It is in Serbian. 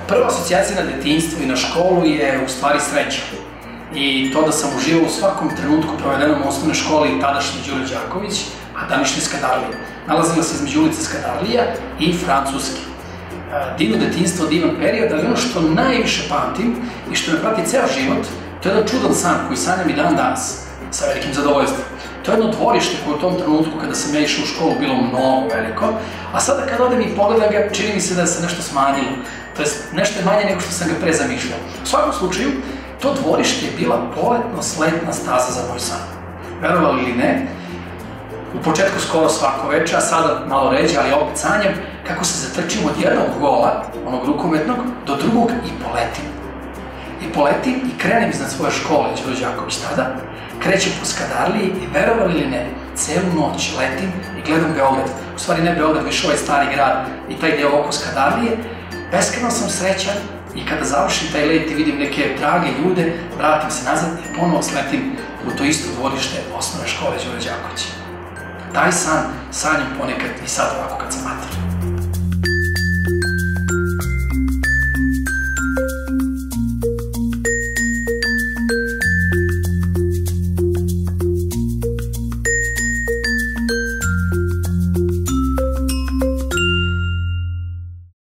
Prva asocijacija na detinjstvo i na školu je u stvari sreća. I to da sam uživao u svakom trenutku provedenom u osnovnoj školi tadašnji Đuro Đaković, a današnji Skadarlija. Nalazila se između ulice Skadarlija i Francuske. Divno detinjstvo, divan period, ali ono što najviše pamtim i što me prati ceo život, to je jedan čudan san koji sanjam i dan danas, sa velikim zadovoljstvom. To je jedno dvorište koje u tom trenutku kada sam ja išao u školu bilo mnogo veliko, a sada kad odem i pogledam ga, čini mi se da se nešto smanjilo. To je nešto je manje nego što sam ga pre zamišljao. U svakom slučaju, to dvorište je bila poletno-sletna staza za moj san. Verovali ili ne, u početku skoro svako veče, a sada malo ređe, ali opet sanjam, kako se zatrčim od jednog gola, onog rukometnog, do drugog i poletim. I poletim i krenem iznad svoje škole, Đuro Đaković tada, krećem po Skadarliji i verovali ili ne, celu noć letim i gledam Beograd. U stvari ne Beograd, više ovaj stari grad i taj deo oko Skadarlije. Beskrajno sam srećan i kada završim taj let i vidim neke drage ljude, vratim se nazad i ponovo sletim u to isto dvorište osnovne škole Đuro Đaković. Taj san sanjam ponekad i sad ovako kad sam mater.